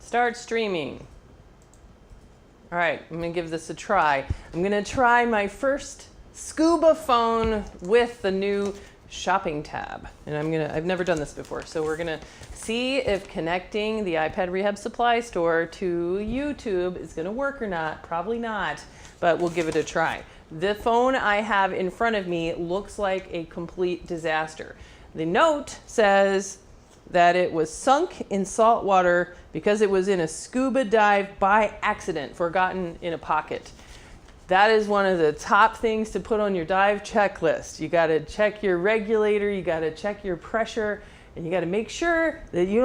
Start streaming. All right, I'm gonna give this a try. I'm gonna try my first Scuba phone with the new shopping tab. And I've never done this before, so we're gonna see if connecting the iPad Rehab supply store to YouTube is gonna work or not. Probably not, but we'll give it a try. The phone I have in front of me looks like a complete disaster. The note says that it was sunk in salt water because it was in a scuba dive by accident, forgotten in a pocket. That is one of the top things to put on your dive checklist. You gotta check your regulator, you gotta check your pressure, and you gotta make sure that you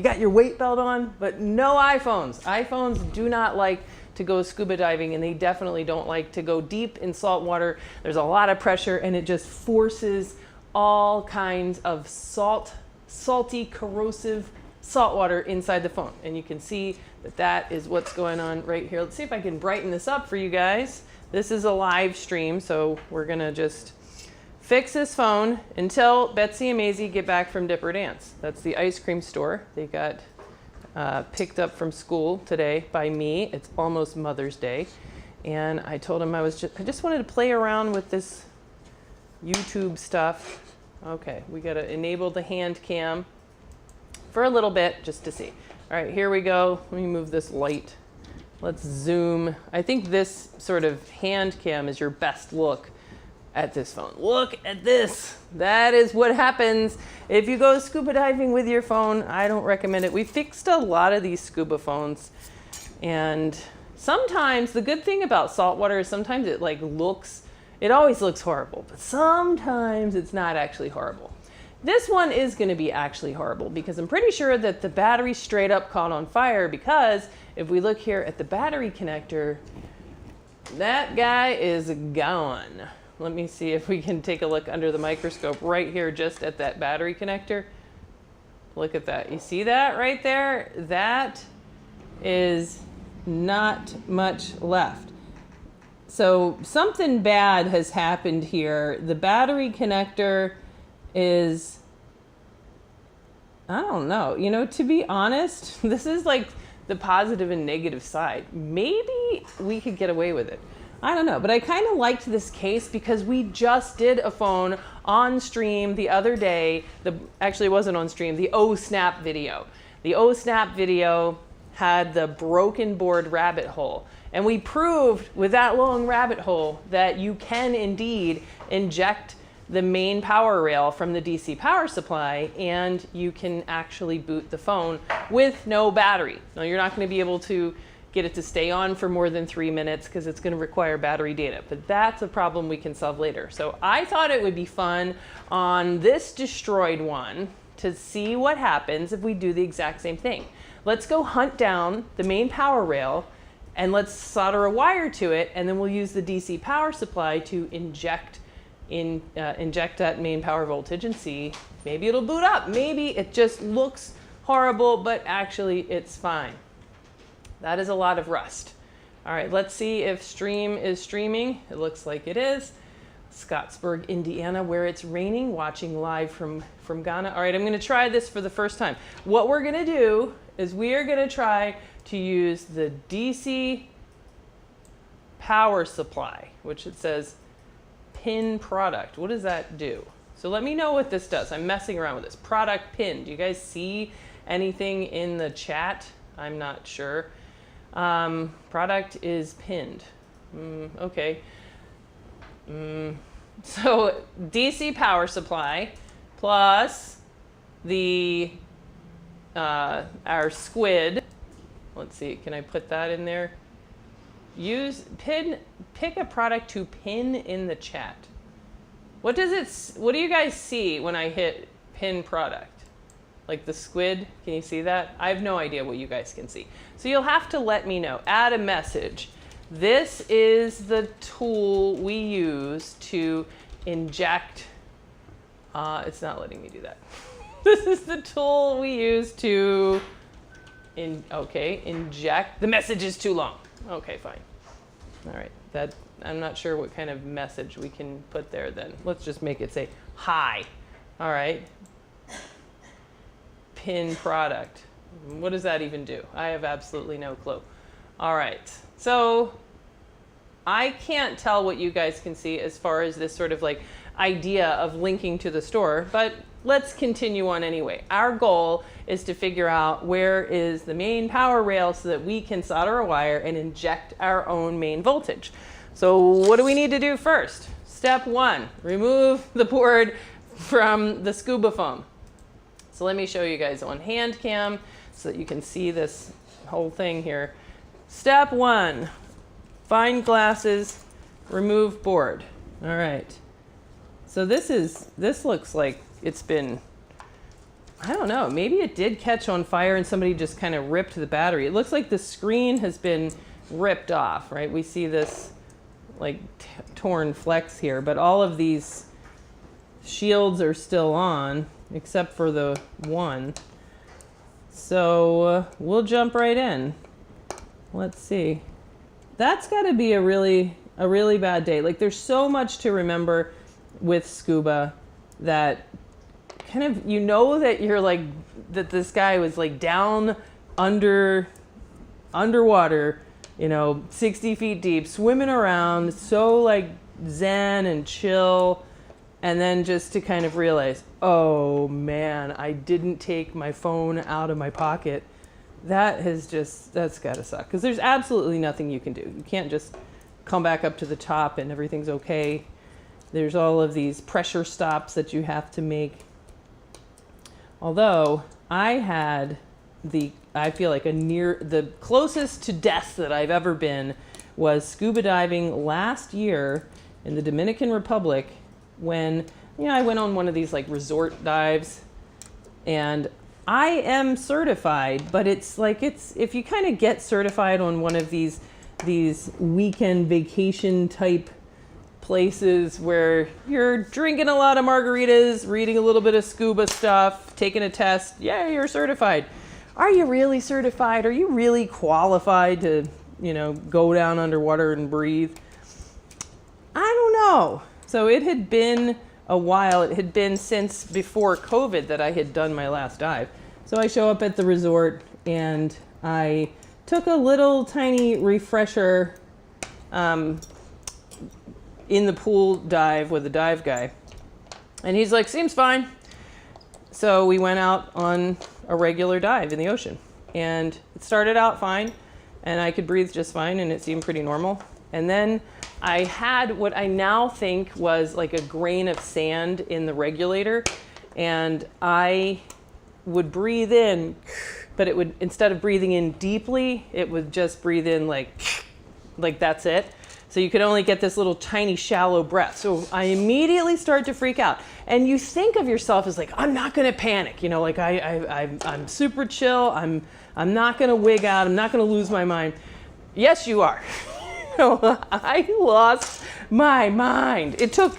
got your weight belt on, but no iPhones. iPhones do not like to go scuba diving, and they definitely don't like to go deep in salt water. There's a lot of pressure, and it just forces all kinds of salty, corrosive salt water inside the phone. And you can see that that is what's going on right here. Let's see if I can brighten this up for you guys. This is a live stream, so we're gonna just fix this phone until Betsy and Maisie get back from Dipper Dance. That's the ice cream store. They got picked up from school today by me. It's almost Mother's Day. And I told them I just wanted to play around with this YouTube stuff. Okay, we gotta enable the hand cam for a little bit just to see. All right, here we go. Let me move this light. Let's zoom. I think this sort of hand cam is your best look at this phone. Look at this. That is what happens if you go scuba diving with your phone. I don't recommend it. We fixed a lot of these scuba phones, and sometimes the good thing about salt water is sometimes it it always looks horrible, but sometimes it's not actually horrible. This one is going to be actually horrible because I'm pretty sure that the battery straight up caught on fire, because if we look here at the battery connector, that guy is gone. Let me see if we can take a look under the microscope right here just at that battery connector. Look at that. You see that right there? That is not much left. So something bad has happened here. The battery connector is, I don't know, to be honest, this is like the positive and negative side. Maybe we could get away with it. I don't know, but I kind of liked this case because we just did a phone on stream the other day. Actually, it wasn't on stream, the snap video. The snap video had the broken board rabbit hole. And we proved with that long rabbit hole that you can indeed inject the main power rail from the DC power supply, and you can actually boot the phone with no battery. Now, you're not going to be able to get it to stay on for more than 3 minutes because it's going to require battery data, but that's a problem we can solve later. So I thought it would be fun on this destroyed one to see what happens if we do the exact same thing. Let's go hunt down the main power rail and let's solder a wire to it, and then we'll use the DC power supply to inject that main power voltage and see, maybe it'll boot up. Maybe it just looks horrible, but actually it's fine. That is a lot of rust. All right, let's see if stream is streaming. It looks like it is. Scottsburg, Indiana, where it's raining, watching live from Ghana. All right, I'm gonna try this for the first time. What we're gonna do is we are gonna try to use the DC power supply, which it says pin product. What does that do? So let me know what this does. I'm messing around with this. Product pin. Do you guys see anything in the chat? I'm not sure. Product is pinned. Okay. So DC power supply plus the our squid. Let's see, can I put that in there? Pick a product to pin in the chat. What do you guys see when I hit pin product? Like the squid, can you see that? I have no idea what you guys can see. So you'll have to let me know, add a message. This is the tool we use to inject, it's not letting me do that. This is the tool we use to, inject. The message is too long. Okay, fine. All right, I'm not sure what kind of message we can put there then. Let's just make it say, hi. All right. Pin product. What does that even do? I have absolutely no clue. All right, so I can't tell what you guys can see as far as this sort of like idea of linking to the store, but let's continue on anyway. Our goal is to figure out where is the main power rail so that we can solder a wire and inject our own main voltage. So what do we need to do first? Step one, remove the board from the Scuba foam. So let me show you guys on hand cam so that you can see this whole thing here. Step one, find glasses, remove board. All right. So this looks like it's been, I don't know, maybe it did catch on fire and somebody just kind of ripped the battery. It looks like the screen has been ripped off, right? We see this like torn flex here, but all of these shields are still on except for the one. So we'll jump right in. Let's see. That's got to be a really bad day. Like there's so much to remember with Scuba that kind of, you know, that you're like, that this guy was like down underwater, you know, 60 feet deep, swimming around, so like zen and chill. And then just to kind of realize, oh man, I didn't take my phone out of my pocket. That's gotta suck. Because there's absolutely nothing you can do. You can't just come back up to the top and everything's okay. There's all of these pressure stops that you have to make. Although I had I feel like the closest to death that I've ever been was scuba diving last year in the Dominican Republic when, you know, I went on one of these like resort dives, and I am certified, but it's like, if you kind of get certified on one of these weekend vacation type places where you're drinking a lot of margaritas, reading a little bit of scuba stuff, taking a test, yeah, you're certified. Are you really certified? Are you really qualified to, you know, go down underwater and breathe? I don't know. So it had been a while. It had been since before COVID that I had done my last dive. So I show up at the resort and I took a little tiny refresher in the pool dive with the dive guy. And he's like, seems fine. So we went out on a regular dive in the ocean. And it started out fine, and I could breathe just fine, and it seemed pretty normal. And then I had what I now think was like a grain of sand in the regulator, and I would breathe in, but it would, instead of breathing in deeply, it would just breathe in like that's it. So you could only get this little tiny shallow breath. So I immediately start to freak out. And you think of yourself as like, I'm not gonna panic, you know, like I'm super chill, I'm not gonna wig out, I'm not gonna lose my mind. Yes, you are. I lost my mind. It took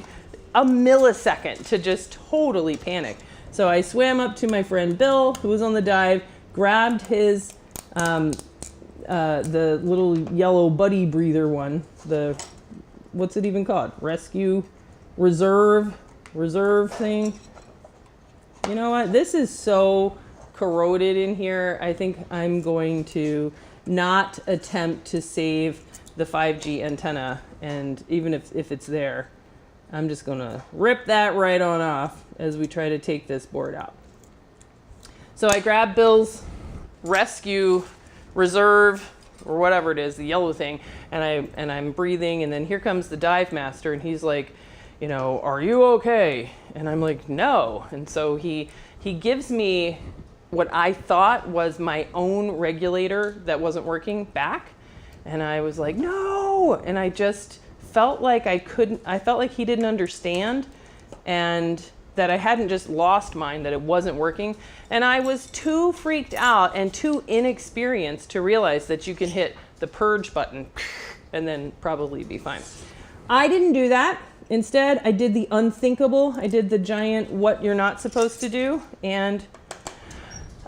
a millisecond to just totally panic. So I swam up to my friend Bill, who was on the dive, grabbed his, the little yellow buddy breather one, what's it even called? Rescue, reserve thing. You know what? This is so corroded in here. I think I'm going to not attempt to save the 5G antenna, and even if it's there, I'm just gonna rip that right on off as we try to take this board out. So I grab Bill's rescue reserve, or whatever it is, the yellow thing, and I'm breathing, and then here comes the dive master, and he's like, you know, are you okay? And I'm like, no. And so he gives me what I thought was my own regulator that wasn't working back. And I was like, no. And I just felt like I felt like he didn't understand, and that I hadn't just lost mine, that it wasn't working. And I was too freaked out and too inexperienced to realize that you can hit the purge button and then probably be fine. I didn't do that. Instead, I did the unthinkable. I did the giant what you're not supposed to do, and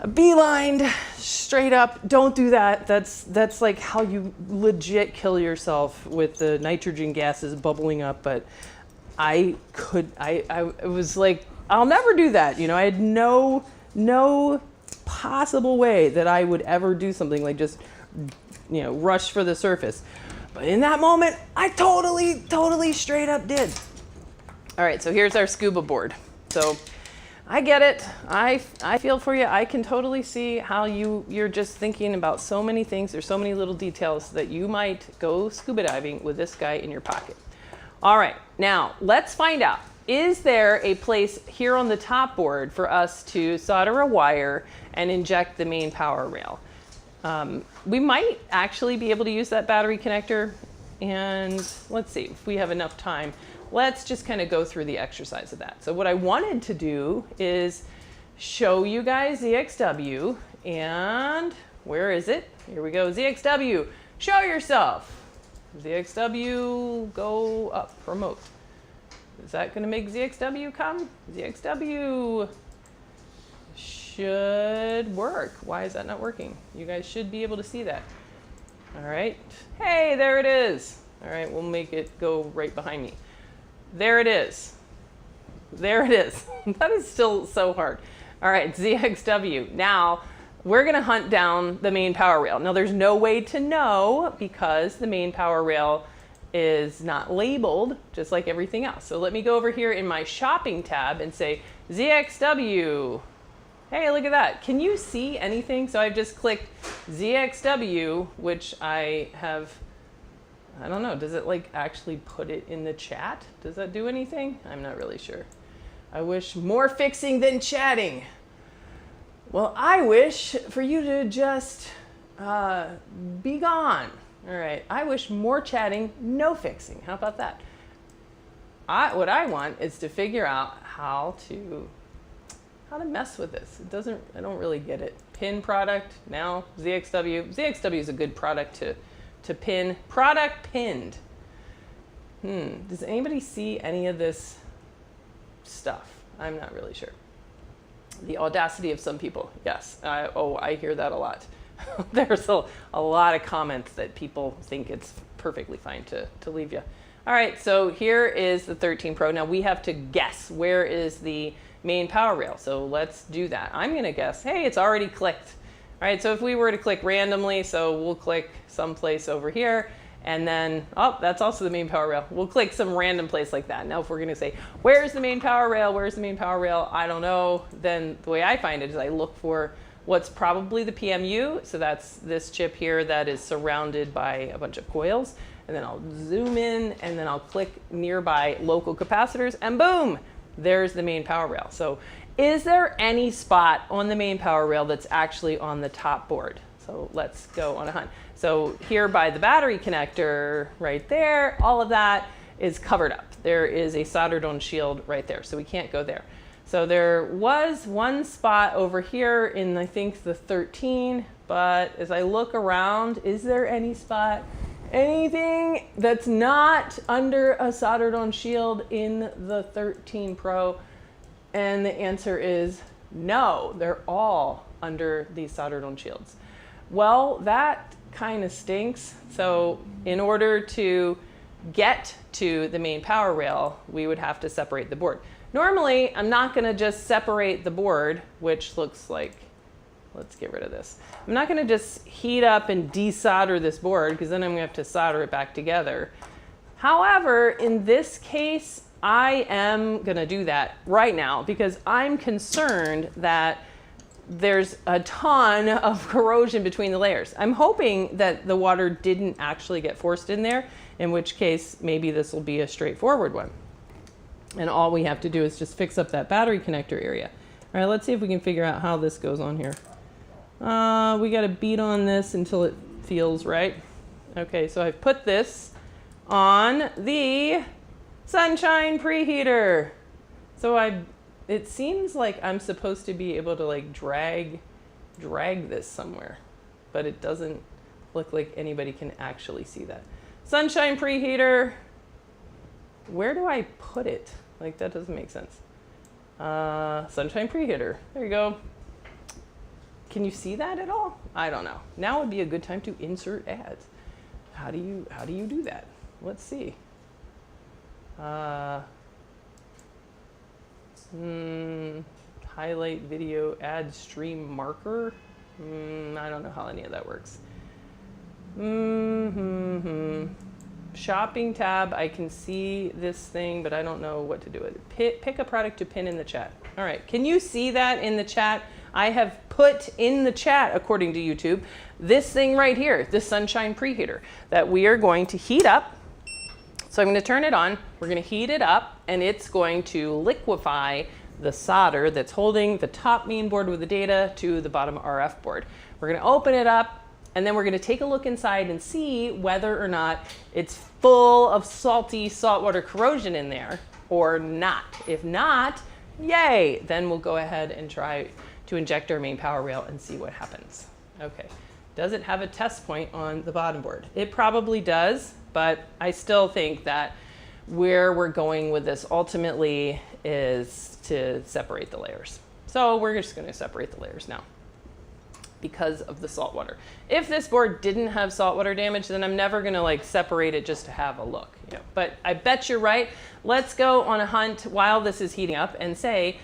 beelined straight up. Don't do that. That's like how you legit kill yourself with the nitrogen gases bubbling up. But I was like, I'll never do that. You know, I had no possible way that I would ever do something like just, rush for the surface. But in that moment, I totally straight up did. All right, so here's our scuba board. So I get it. I feel for you. I can totally see how you're just thinking about so many things. There's so many little details that you might go scuba diving with this guy in your pocket. All right, now let's find out. Is there a place here on the top board for us to solder a wire and inject the main power rail? We might actually be able to use that battery connector, and let's see if we have enough time. Let's just kind of go through the exercise of that. So what I wanted to do is show you guys ZXW, and where is it? Here we go, ZXW, show yourself. ZXW, go up, promote. Is that gonna make ZXW come? ZXW should work. Why is that not working? You guys should be able to see that. All right, hey, there it is. All right, we'll make it go right behind me. There it is. There it is. That is still so hard. All right, ZXW. Now, we're gonna hunt down the main power rail. Now, there's no way to know because the main power rail is not labeled, just like everything else. So let me go over here in my shopping tab and say, ZXW. Hey, look at that. Can you see anything? So I've just clicked ZXW, which I don't know, does it like actually put it in the chat? Does that do anything? I'm not really sure. I wish more fixing than chatting. Well, I wish for you to just be gone. All right, I wish more chatting, no fixing. How about that? What I want is to figure out how to mess with this. I don't really get it. Pin product, now ZXW. ZXW is a good product to pin. Product pinned. Does anybody see any of this stuff? I'm not really sure. The audacity of some people, yes. I hear that a lot. There's a lot of comments that people think it's perfectly fine to leave you. All right, so here is the 13 Pro. Now we have to guess where is the main power rail. So let's do that. I'm gonna guess, hey, it's already clicked. All right, so if we were to click randomly, so we'll click someplace over here, and then, oh, that's also the main power rail. We'll click some random place like that. Now if we're gonna say, where's the main power rail? Where's the main power rail? I don't know. Then the way I find it is I look for what's probably the PMU. So that's this chip here that is surrounded by a bunch of coils. And then I'll zoom in, and then I'll click nearby local capacitors, and boom, there's the main power rail. So is there any spot on the main power rail that's actually on the top board? So let's go on a hunt. So here by the battery connector right there, all of that is covered up. There is a soldered on shield right there, so we can't go there. So there was one spot over here in, I think, the 13, but as I look around, is there any spot, anything that's not under a soldered on shield in the 13 Pro? And the answer is no, they're all under these soldered on shields. Well, that kind of stinks. So in order to get to the main power rail, we would have to separate the board. Normally, I'm not gonna just separate the board, which looks like, let's get rid of this. I'm not gonna just heat up and desolder this board, because then I'm gonna have to solder it back together. However, in this case, I am gonna do that right now because I'm concerned that there's a ton of corrosion between the layers. I'm hoping that the water didn't actually get forced in there, in which case maybe this will be a straightforward one. And all we have to do is just fix up that battery connector area. All right, let's see if we can figure out how this goes on here. We gotta beat on this until it feels right. Okay, so I've put this on the sunshine preheater. So it seems like I'm supposed to be able to like drag this somewhere, but it doesn't look like anybody can actually see that. Sunshine preheater, where do I put it? Like that doesn't make sense. Sunshine preheater, there you go. Can you see that at all? I don't know. Now would be a good time to insert ads. How do you do that? Let's see. How highlight video, add stream marker. I don't know how any of that works. Shopping tab, I can see this thing, but I don't know what to do with it. Pick a product to pin in the chat. All right, can you see that in the chat? I have put in the chat, according to YouTube, this thing right here, this sunshine preheater that we are going to heat up. So I'm going to turn it on, we're going to heat it up, and it's going to liquefy the solder that's holding the top main board with the data to the bottom RF board. We're going to open it up, and then we're going to take a look inside and see whether or not it's full of salty saltwater corrosion in there or not. If not, yay, then we'll go ahead and try to inject our main power rail and see what happens. Okay, does it have a test point on the bottom board? It probably does, but I still think that where we're going with this ultimately is to separate the layers. So we're just going to separate the layers now because of the salt water. If this board didn't have saltwater damage, then I'm never going to like separate it just to have a look. Yeah. But I bet you're right. Let's go on a hunt while this is heating up and say,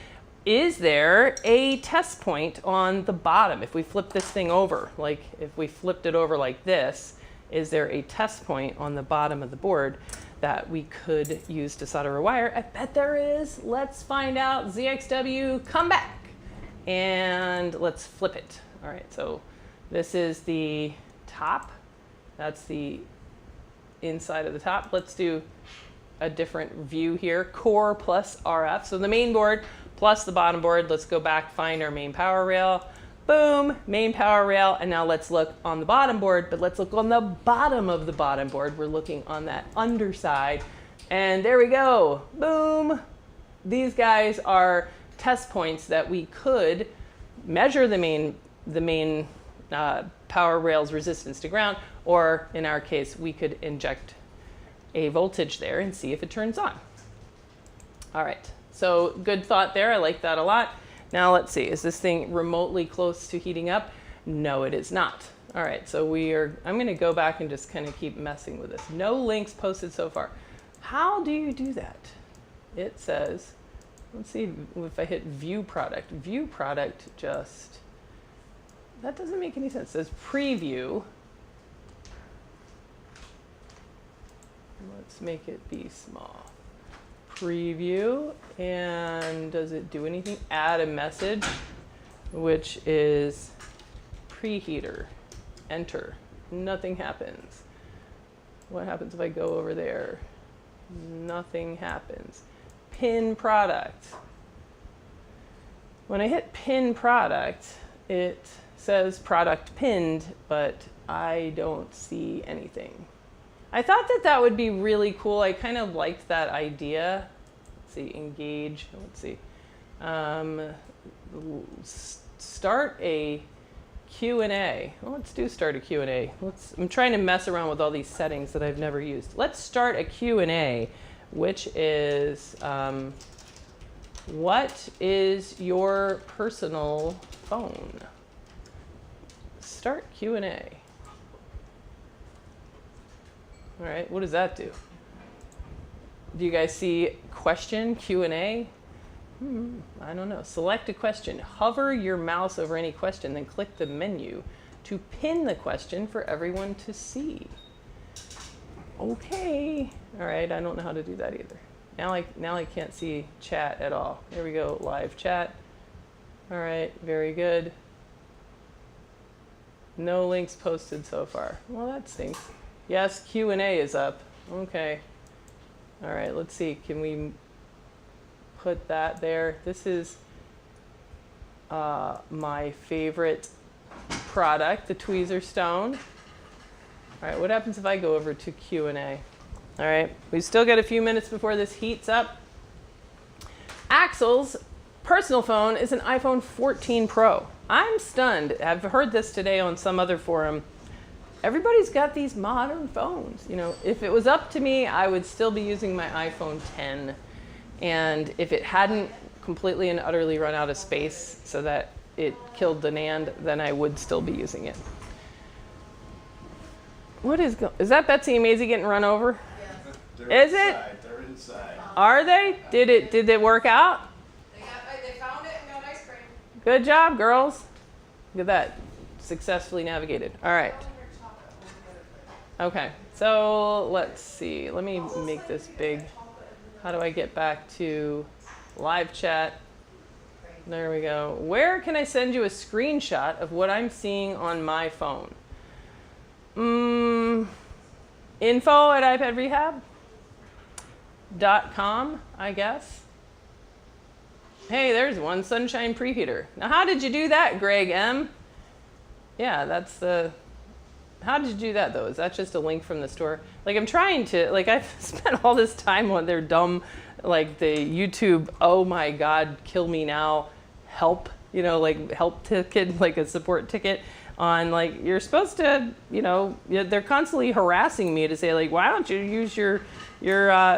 is there a test point on the bottom? If we flip this thing over, like if we flipped it over like this, is there a test point on the bottom of the board that we could use to solder a wire? I bet there is. Let's find out. ZXW, come back. And let's flip it. All right, so this is the top. That's the inside of the top. Let's do a different view here. Core plus RF. So the main board plus the bottom board. Let's go back, find our main power rail. Boom, main power rail. And now let's look on the bottom board, but let's look on the bottom of the bottom board. We're looking on that underside. And there we go. Boom. These guys are test points that we could measure the main power rail's resistance to ground, or in our case, we could inject a voltage there and see if it turns on. All right, so good thought there. I like that a lot. Now let's see, is this thing remotely close to heating up? No, it is not. All right, so I'm gonna go back and just kind of keep messing with this. No links posted so far. How do you do that? It says, let's see if I hit view product. View product just, that doesn't make any sense. It says preview. Let's make it be small. Preview, and does it do anything? Add a message, which is preheater. Enter. Nothing happens. What happens if I go over there? Nothing happens. Pin product. When I hit pin product, it says product pinned, but I don't see anything. I thought that that would be really cool. I kind of liked that idea. Let's see, engage. Let's see. Start a Q&A. Well, let's do start a Q&A. I'm trying to mess around with all these settings that I've never used. Let's start a Q&A, which is, what is your personal phone? Start Q&A. All right, what does that do? Do you guys see question, Q&A? I don't know. Select a question. Hover your mouse over any question, then click the menu to pin the question for everyone to see. Okay. All right, I don't know how to do that either. Now I can't see chat at all. There we go, live chat. All right, very good. No links posted so far. Well, that stinks. Yes, Q&A is up. Okay. All right, let's see. Can we put that there? This is my favorite product, the tweezer stone. All right, what happens if I go over to Q&A? All right, we've still got a few minutes before this heats up. Axel's personal phone is an iPhone 14 Pro. I'm stunned. I've heard this today on some other forum. Everybody's got these modern phones. You know, if it was up to me, I would still be using my iPhone 10. And if it hadn't completely and utterly run out of space so that it killed the NAND, then I would still be using it. What is that Betsy and Maisie getting run over? Yes. Is it? They're inside. Are they? Did it work out? They found it and got ice cream. Good job, girls. Look at that. Successfully navigated. All right. Okay, so let's see. Let me make this big. How do I get back to live chat? There we go. Where can I send you a screenshot of what I'm seeing on my phone? Info at iPadRehab.com, I guess. Hey, there's one sunshine preheater. Now, how did you do that, Greg M? Yeah, that's the... How did you do that, though? Is that just a link from the store? Like, I'm trying to... Like, I've spent all this time on their dumb... Like, the YouTube, oh my God, kill me now, help, you know, like, help ticket, like a support ticket on, like, you're supposed to, you know, they're constantly harassing me to say, like, why don't you use why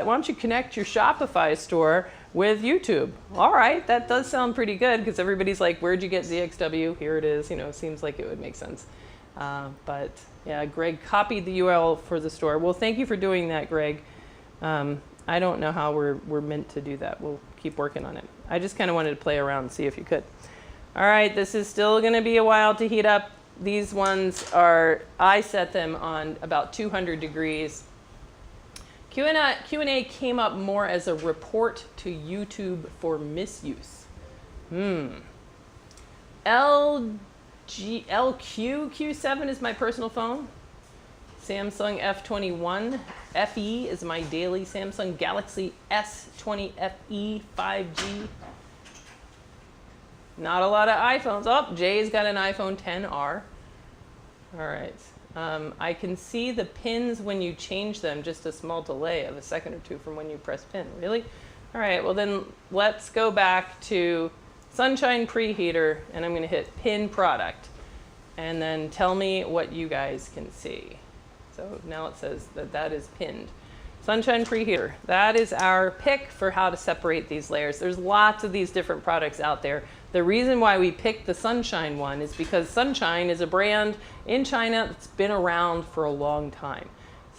don't you connect your Shopify store with YouTube? All right, that does sound pretty good, because everybody's like, where'd you get ZXW? Here it is, you know, seems like it would make sense. But yeah, Greg copied the URL for the store. Well, thank you for doing that, Greg. I don't know how we're meant to do that. We'll keep working on it. I just kind of wanted to play around and see if you could. All right, this is still going to be a while to heat up. These ones are, I set them on about 200 degrees. Q&A came up more as a report to YouTube for misuse. LQ7 is my personal phone. Samsung F21 FE is my daily Samsung Galaxy S20 FE 5G. Not a lot of iPhones. Oh, Jay's got an iPhone XR. All right. I can see the pins when you change them, just a small delay of a second or two from when you press pin. Really? All right, well then let's go back to Sunshine Preheater, and I'm going to hit Pin Product. And then tell me what you guys can see. So now it says that that is pinned. Sunshine Preheater. That is our pick for how to separate these layers. There's lots of these different products out there. The reason why we picked the Sunshine one is because Sunshine is a brand in China that's been around for a long time.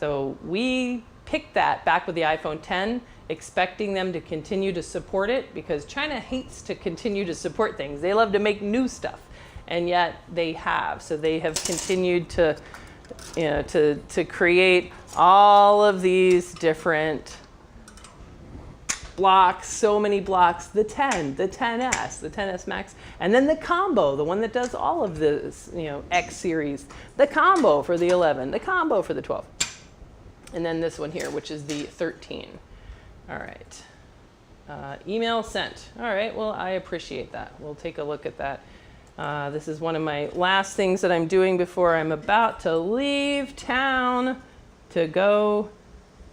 So we picked that back with the iPhone X, expecting them to continue to support it, because China hates to continue to support things. They love to make new stuff, and yet they have. So they have continued to, you know, to create all of these different blocks, so many blocks, the 10, the 10S, the 10S Max, and then the combo, the one that does all of this, you know, X series, the combo for the 11, the combo for the 12, and then this one here, which is the 13. All right. Email sent. All right, well, I appreciate that. We'll take a look at that. This is one of my last things that I'm doing before I'm about to leave town to go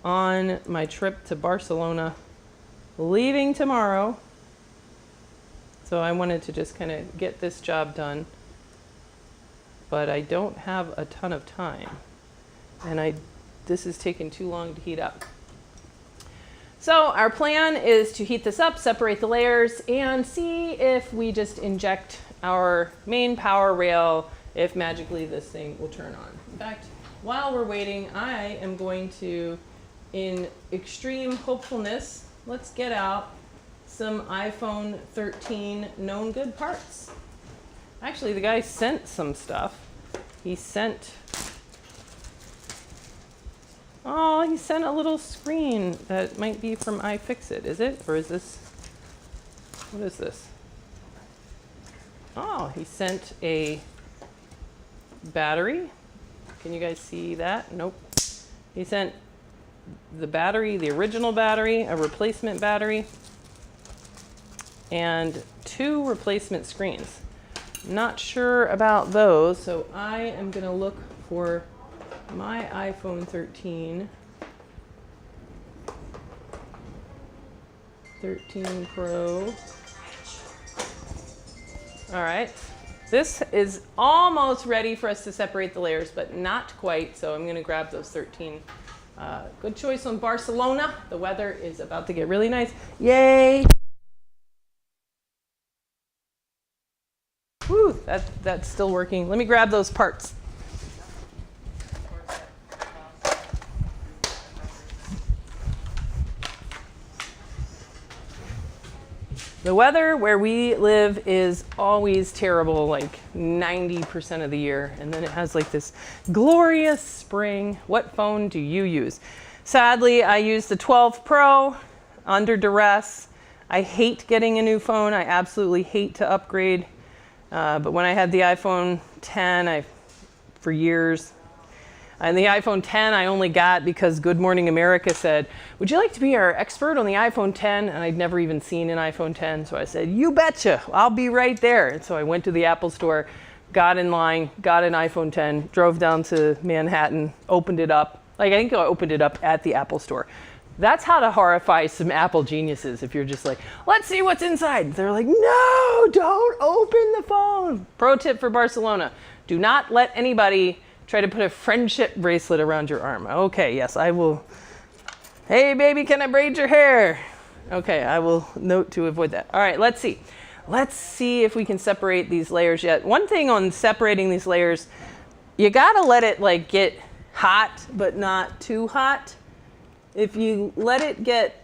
on my trip to Barcelona, leaving tomorrow. So I wanted to just kind of get this job done, but I don't have a ton of time, and this is taking too long to heat up. So our plan is to heat this up, separate the layers, and see if we just inject our main power rail, if magically this thing will turn on. In fact, while we're waiting, I am going to, in extreme hopefulness, let's get out some iPhone 13 known good parts. Actually, the guy sent some stuff. He sent a little screen that might be from iFixit. Is it? Or is this, what is this? Oh, he sent a battery. Can you guys see that? Nope. He sent the battery, the original battery, a replacement battery, and 2 replacement screens. Not sure about those, so I am going to look for my iPhone 13 Pro. All right. This is almost ready for us to separate the layers, but not quite, so I'm going to grab those 13. Good choice on Barcelona. The weather is about to get really nice. Yay! Whew, that's still working. Let me grab those parts. The weather where we live is always terrible, like 90% of the year. And then it has like this glorious spring. What phone do you use? Sadly, I use the 12 Pro under duress. I hate getting a new phone. I absolutely hate to upgrade. But when I had the iPhone 10, for years, and the iPhone 10 I only got because Good Morning America said, would you like to be our expert on the iPhone 10? And I'd never even seen an iPhone 10. So I said, you betcha, I'll be right there. And so I went to the Apple store, got in line, got an iPhone 10, drove down to Manhattan, opened it up. Like, I think I opened it up at the Apple store. That's how to horrify some Apple geniuses. If you're just like, let's see what's inside. They're like, no, don't open the phone. Pro tip for Barcelona, do not let anybody try to put a friendship bracelet around your arm. Okay, yes, I will. Hey, baby, can I braid your hair? Okay, I will note to avoid that. All right, let's see. Let's see if we can separate these layers yet. One thing on separating these layers, you gotta let it like get hot, but not too hot. If you let it get,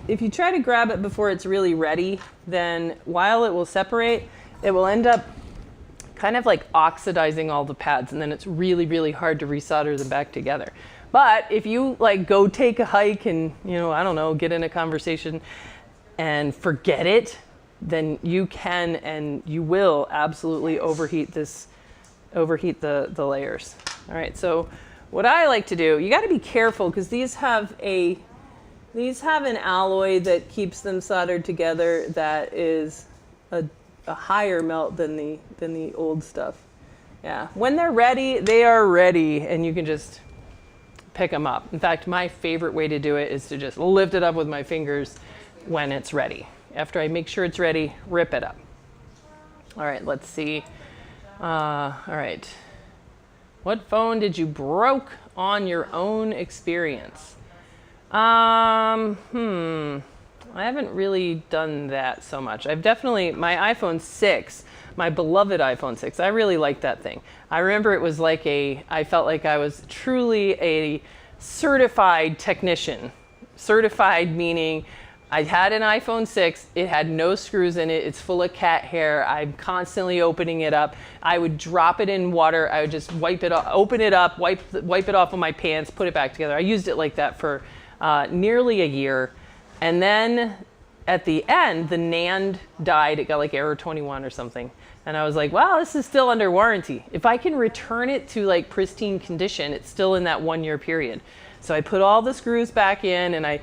if you try to grab it before it's really ready, then while it will separate, it will end up kind of like oxidizing all the pads, and then it's really, really hard to resolder them back together. But if you like go take a hike and, you know, I don't know, get in a conversation and forget it, then you can and you will absolutely overheat the layers. All right, so what I like to do, you got to be careful because these have an alloy that keeps them soldered together that is a higher melt than the old stuff. Yeah, when they're ready, they are ready, and you can just pick them up. In fact, my favorite way to do it is to just lift it up with my fingers when it's ready. After I make sure it's ready, rip it up. All right, let's see. All right. What phone did you broke on your own experience? I haven't really done that so much. I've definitely, my iPhone 6, my beloved iPhone 6, I really liked that thing. I remember it was like I felt like I was truly a certified technician. Certified meaning I had an iPhone 6, it had no screws in it, it's full of cat hair, I'm constantly opening it up. I would drop it in water, I would just wipe it off, open it up, wipe it off of my pants, put it back together. I used it like that for nearly a year. And then at the end, the NAND died. It got like error 21 or something. And I was like, wow, this is still under warranty. If I can return it to like pristine condition, it's still in that 1 year period. So I put all the screws back in and I,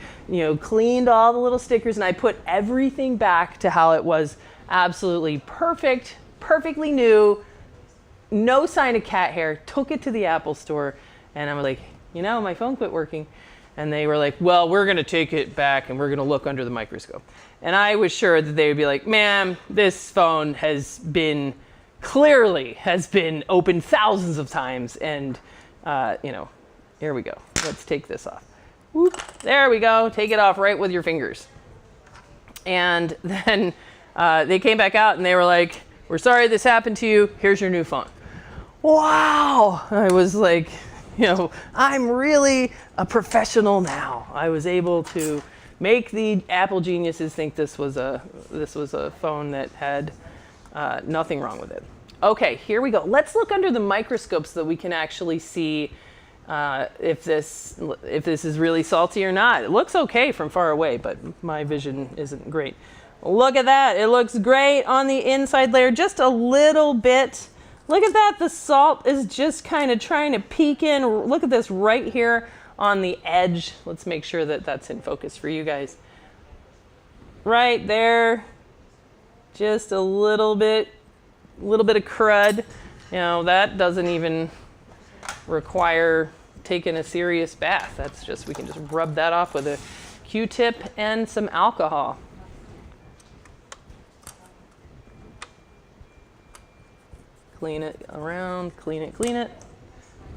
cleaned all the little stickers and I put everything back to how it was. Absolutely perfect, perfectly new, no sign of cat hair. Took it to the Apple store and I'm like, my phone quit working. And they were like, well, we're going to take it back and we're going to look under the microscope. And I was sure that they would be like, ma'am, this phone has been opened thousands of times. And, here we go. Let's take this off. Whoop. There we go. Take it off right with your fingers. And then they came back out and they were like, we're sorry this happened to you. Here's your new phone. Wow. I was like, I'm really a professional now. I was able to make the Apple geniuses think this was a phone that had nothing wrong with it. Okay, here we go. Let's look under the microscope so that we can actually see if this is really salty or not. It looks okay from far away, but my vision isn't great. Look at that. It looks great on the inside layer, just a little bit. Look at that, the salt is just kind of trying to peek in. Look at this right here on the edge. Let's make sure that that's in focus for you guys. Right there, just a little bit of crud. That doesn't even require taking a serious bath. That's just, we can just rub that off with a Q-tip and some alcohol. Clean it around, clean it.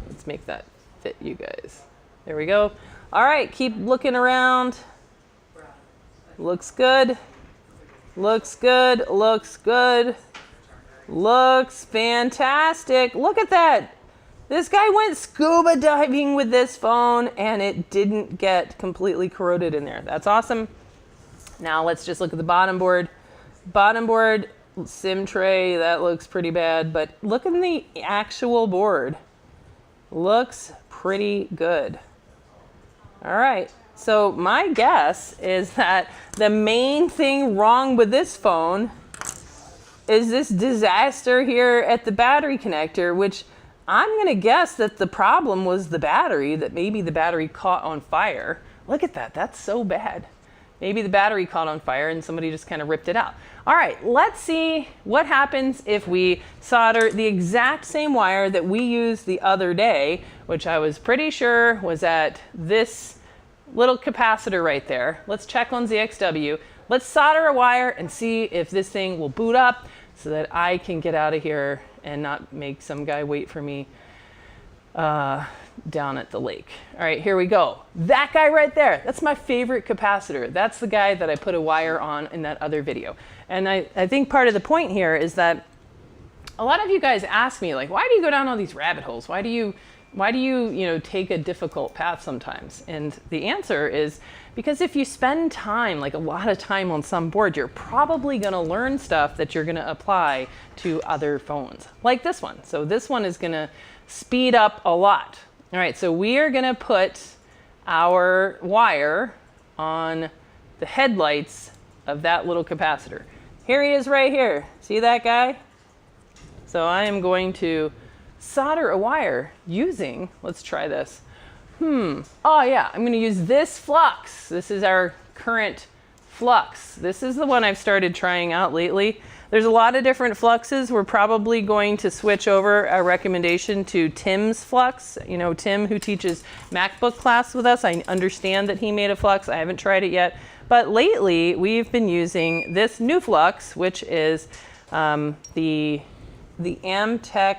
Let's make that fit you guys. There we go. All right, keep looking around. Looks good. Looks good, looks good. Looks fantastic. Look at that. This guy went scuba diving with this phone and it didn't get completely corroded in there. That's awesome. Now let's just look at the bottom board. bottom board, SIM tray, that looks pretty bad, but look at the actual board. Looks pretty good. All right, so my guess is that the main thing wrong with this phone is this disaster here at the battery connector, which I'm gonna guess that the problem was the battery, that maybe the battery caught on fire. Look at that, that's so bad. Maybe the battery caught on fire and somebody just kind of ripped it out. All right, let's see what happens if we solder the exact same wire that we used the other day, which I was pretty sure was at this little capacitor right there. Let's check on ZXW. Let's solder a wire and see if this thing will boot up so that I can get out of here and not make some guy wait for me down at the lake. All right, here we go. That guy right there, that's my favorite capacitor. That's the guy that I put a wire on in that other video. And I think part of the point here is that a lot of you guys ask me, like, why do you go down all these rabbit holes? Why do you take a difficult path sometimes? And the answer is because if you spend time, like a lot of time on some board, you're probably gonna learn stuff that you're gonna apply to other phones, like this one. So this one is gonna speed up a lot. All right, so we are gonna put our wire on the headlights of that little capacitor. Here he is right here. See that guy? So I am going to solder a wire using, let's try this. Oh yeah, I'm gonna use this flux. This is our current flux. This is the one I've started trying out lately. There's a lot of different fluxes. We're probably going to switch over a recommendation to Tim's flux. You know, Tim, who teaches MacBook class with us, I understand that he made a flux. I haven't tried it yet. But lately, we've been using this new flux, which is the Amtech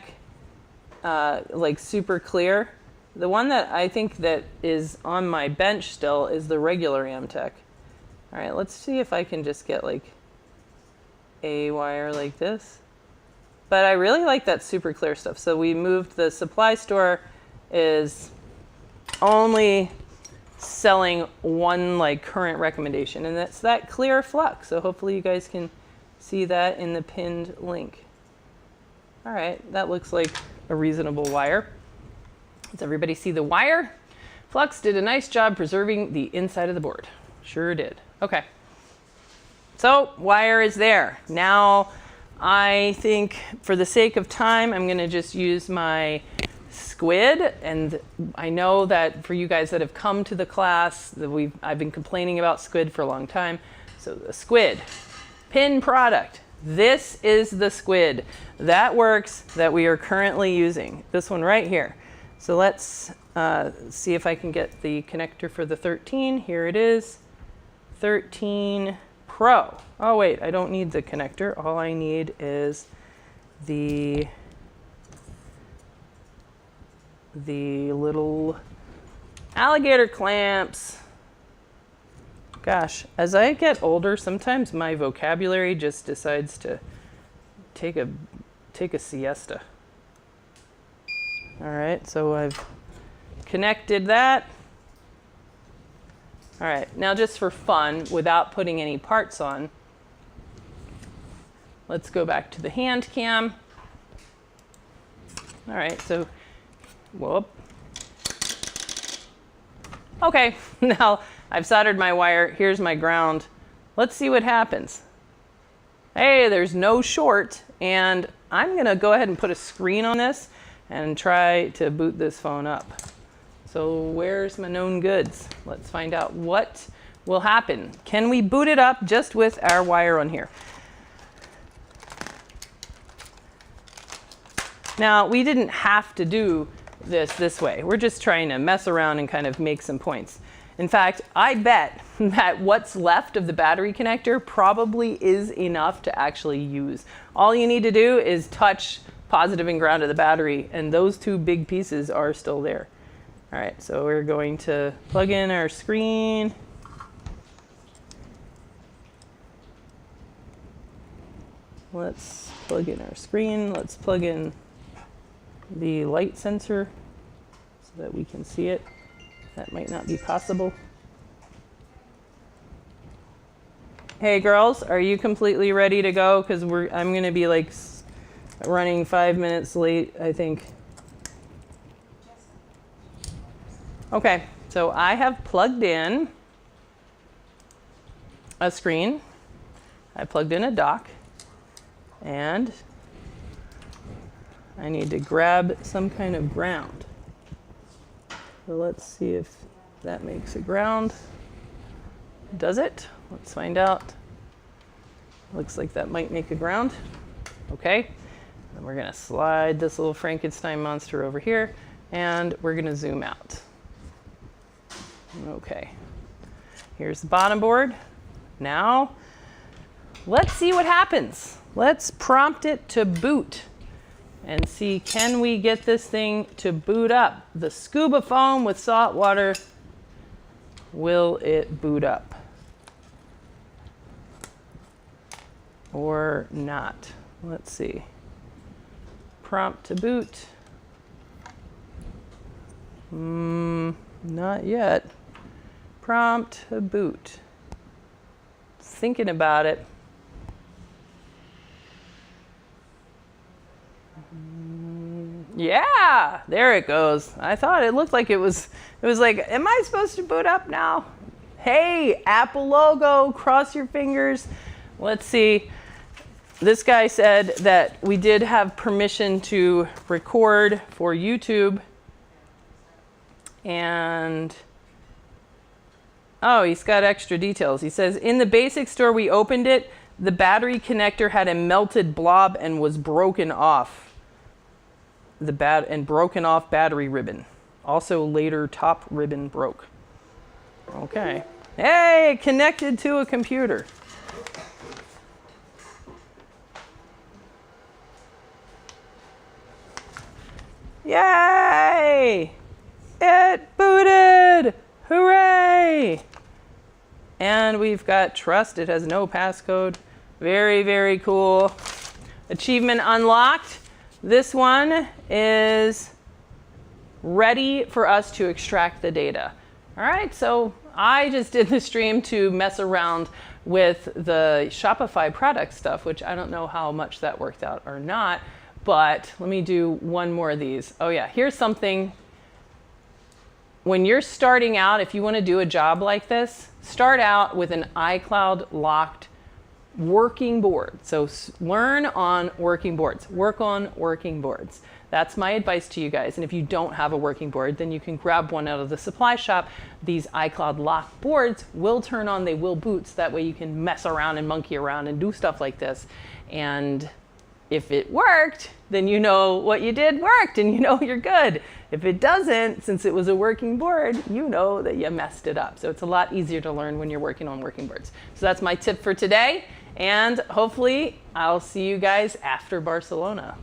like super clear. The one that I think that is on my bench still is the regular Amtech. All right, let's see if I can just get like a wire like this. But I really like that super clear stuff. So we moved, the supply store is only selling one like current recommendation, and that's that clear flux. So hopefully you guys can see that in the pinned link. All right, that looks like a reasonable wire. Does everybody see the wire? Flux did a nice job preserving the inside of the board. Sure did. Okay. So wire is there. Now I think for the sake of time, I'm gonna just use my squid. And I know that for you guys that have come to the class, that I've been complaining about squid for a long time. So the squid, pin product. This is the squid that works, that we are currently using. This one right here. So let's see if I can get the connector for the 13. Here it is, 13 Pro. Oh wait, I don't need the connector. All I need is the little alligator clamps. Gosh, as I get older, sometimes my vocabulary just decides to take a siesta. All right, so I've connected that. All right, now just for fun, without putting any parts on, let's go back to the hand cam. All right, so, whoop. Okay, now I've soldered my wire. Here's my ground. Let's see what happens. Hey, there's no short, and I'm gonna go ahead and put a screen on this and try to boot this phone up. So where's my known goods? Let's find out what will happen. Can we boot it up just with our wire on here? Now, we didn't have to do this way. We're just trying to mess around and kind of make some points. In fact, I bet that what's left of the battery connector probably is enough to actually use. All you need to do is touch positive and ground of the battery, and those two big pieces are still there. All right, so we're going to plug in our screen. Let's plug in our screen. Let's plug in the light sensor so that we can see it. That might not be possible. Hey girls, are you completely ready to go? Because I'm going to be like running 5 minutes late, I think. Okay, so I have plugged in a screen. I plugged in a dock. And I need to grab some kind of ground. So let's see if that makes a ground. Does it? Let's find out. Looks like that might make a ground. Okay. And we're going to slide this little Frankenstein monster over here, and we're going to zoom out. Okay. Here's the bottom board. Now, let's see what happens. Let's prompt it to boot and see, can we get this thing to boot up? The Scuba phone with salt water, will it boot up? Or not? Let's see. Prompt to boot. Not yet. Prompt to boot. Thinking about it. Yeah, there it goes. I thought it looked like it was like, am I supposed to boot up now? Hey, Apple logo, cross your fingers. Let's see. This guy said that we did have permission to record for YouTube. And, oh, he's got extra details. He says, in the basic store we opened it, the battery connector had a melted blob and was broken off. Broken off battery ribbon. Also later top ribbon broke. Okay. Hey, connected to a computer. Yay! It booted! Hooray! And we've got trust. It has no passcode. Very, very cool. Achievement unlocked. This one is ready for us to extract the data. All right, so I just did the stream to mess around with the Shopify product stuff, which I don't know how much that worked out or not, but let me do one more of these. Oh yeah, here's something. When you're starting out, if you want to do a job like this, start out with an iCloud locked working board. So learn on working boards. Work on working boards. That's my advice to you guys. And if you don't have a working board, then you can grab one out of the supply shop. These iCloud locked boards will turn on, they will boot, so that way you can mess around and monkey around and do stuff like this. And if it worked, then you know what you did worked and you know you're good. If it doesn't, since it was a working board, you know that you messed it up. So it's a lot easier to learn when you're working on working boards. So that's my tip for today. And hopefully I'll see you guys after Barcelona.